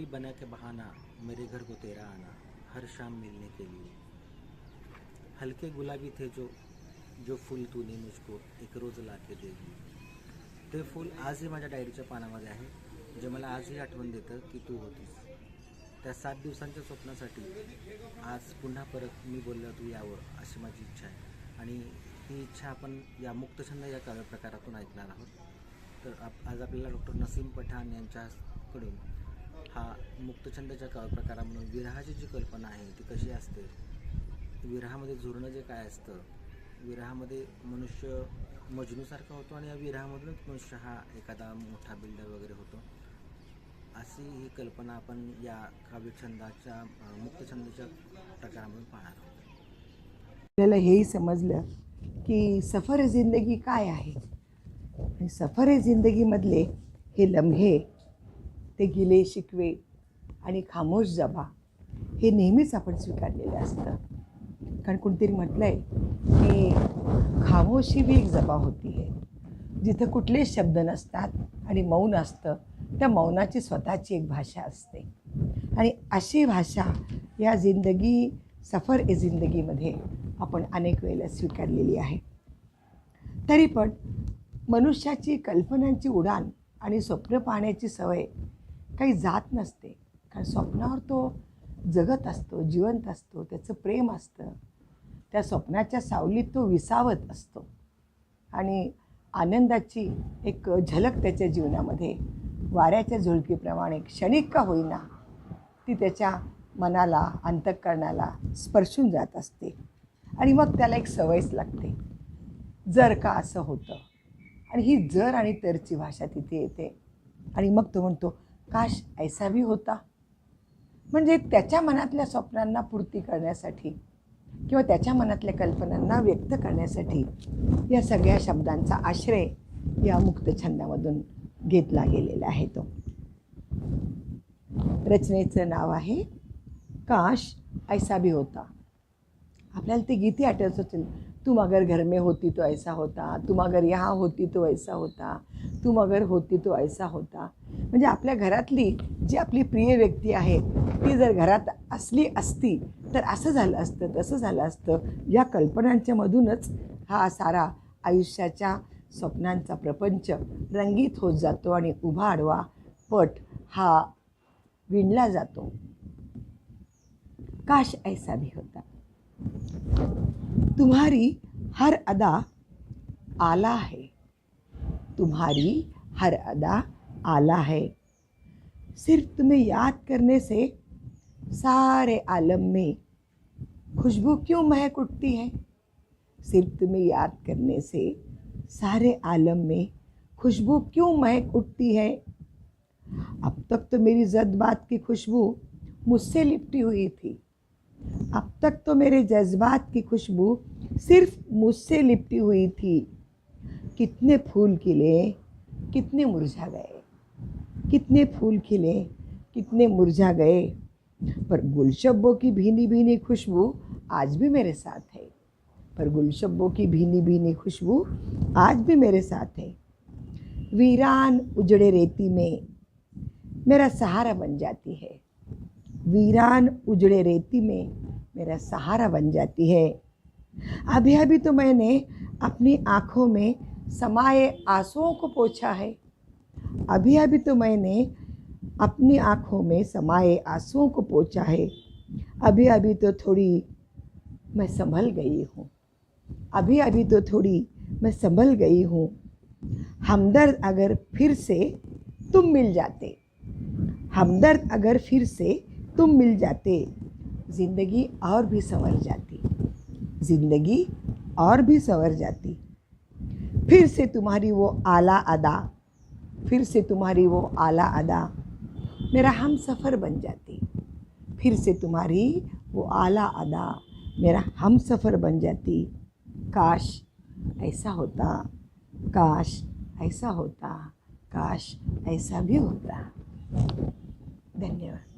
बना के बहाना मेरे घर को तेरा आना, हर शाम मिलने के लिए। हल्के गुलाबी थे जो फूल तूने मुझको एक रोज ला के देगी। ते फूल आजही माझ्या डायरीच्या पानामध्ये आहे, जे मला आजही आठवण देतं की तू होतीस त्या 7 दिवसांच्या स्वप्नासाठी। आज पुन्हा परत मी बोललो तू यावं अशी माझी इच्छा आहे, आणि ही इच्छा आपण या मुक्तछंद या काव्य प्रकारातून ऐकणार आहोत। तर आज आपल्याला डॉक्टर नसीम पठाण यांच्याकडून हा मुक्तछंदाच्या काव्य प्रकारामधून विरहाची जी कल्पना आहे ती कशी असते, विरहामध्ये झुरणं जे काय असतं, विरहामध्ये मनुष्य मजनूसारखा होतो आणि या विरहामधूनच मनुष्य हा एखादा मोठा बिल्डर वगैरे होतो, अशी ही कल्पना आपण या काव्यछंदाच्या मुक्तछंदाच्या प्रकारामधून पाहणार आहोत। आपल्याला हेही समजलं की सफर जिंदगी काय आहे, आणि सफर जिंदगीमधले हे लम्हे, ते गिले शिकवे आणि खामोश जबा हे नेहमीच आपण स्वीकारलेलं असतं। कारण कोणतरी म्हटलं आहे की खामोशी भी एक जबा होती है, जिथं कुठलेच शब्द नसतात आणि मौन असतं, त्या मौनाची स्वतःची एक भाषा असते। आणि अशी भाषा या सफर ए जिंदगीमध्ये आपण अनेक वेळेला स्वीकारलेली आहे। तरी पण मनुष्याची कल्पनांची उडान आणि स्वप्न पाहण्याची सवय काही जात नसते। कारण स्वप्नावर तो जगत असतो, जिवंत असतो, त्याचं प्रेम असतं, त्या स्वप्नाच्या सावलीत तो विसावत असतो आणि आनंदाची एक झलक त्याच्या जीवनामध्ये वाऱ्याच्या झुळकीप्रमाणे क्षणिक का होईना ती त्याच्या मनाला, अंतःकरणाला स्पर्शून जात असते। आणि मग त्याला एक सवयच लागते, जर का असं होतं, आणि ही जर आणि तरची भाषा तिथे येते। आणि मग तो म्हणतो काश ऐसा भी होता। म्हणजे त्याच्या मनातल्या स्वप्नांना पूर्ती करण्यासाठी किंवा त्याच्या मनातल्या कल्पनांना व्यक्त करण्यासाठी या सगळ्या शब्दांचा आश्रय या मुक्तछंदामधून घेतला गेलेला आहे। तो रचनेचं नाव आहे काश ऐसा भी होता। आपल्याला ते गीती आठवत असेल, तुम अगर घर में होती तो ऐसा होता, तुम अगर यहाँ होती तो ऐसा होता, तुम अगर होती तो ऐसा होता। म्हणजे आपल्या घरातली जी आपली प्रिय व्यक्ती आहे ती जर घरात असती तर असं झालं असतं, तसं झालं असतं। या कल्पनांच्या मधूनच हा सारा आयुष्याच्या स्वप्नांचा प्रपंच रंगीत होत जातो आणि उभा आडवा पट हा विणला जातो। काश ऐसा भी होता। तुम्हारी हर अदा आला है, तुम्हारी हर अदा आला है। सिर्फ तुम्हें याद करने से सारे आलम में खुशबू क्यों महक उठती है। सिर्फ तुम्हें याद करने से सारे आलम में खुशबू क्यों महक उठती है। अब तक तो मेरी जज्बात की खुशबू मुझसे लिपटी हुई थी, अब तक तो मेरे जज्बात की खुशबू सिर्फ मुझसे लिपटी हुई थी। कितने फूल खिले, कितने मुरझा गए, कितने फूल खिले, कितने मुरझा गए, पर गुलशब्बों की भीनी भीनी खुशबू आज भी मेरे साथ है, पर गुलशब्बों की भीनी भीनी खुशबू आज भी मेरे साथ है। वीरान उजड़े रेती में मेरा सहारा बन जाती है, वीरान उजड़े रेती में मेरा सहारा बन जाती है। अभी अभी तो मैंने अपनी आँखों में समाये आंसुओं को पोंछा है, अभी अभी तो मैंने अपनी आँखों में समाये आंसुओं को पोंछा है। अभी अभी तो थोड़ी मैं संभल गई हूँ, अभी अभी तो थोड़ी मैं संभल गई हूँ। हमदर्द अगर फिर से तुम मिल जाते, हमदर्द अगर फिर से तुम मिल जाते, ज़िंदगी और भी संवर जाती, ज़िंदगी और भी संवर जाती। फिर से तुम्हारी वो आला अदा, फिर से तुम्हारी वो आला अदा मेरा हम सफ़र बन जाती, फिर से तुम्हारी वो आला अदा मेरा हम सफ़र बन जाती। काश ऐसा होता, काश ऐसा होता, काश ऐसा भी होता। धन्यवाद।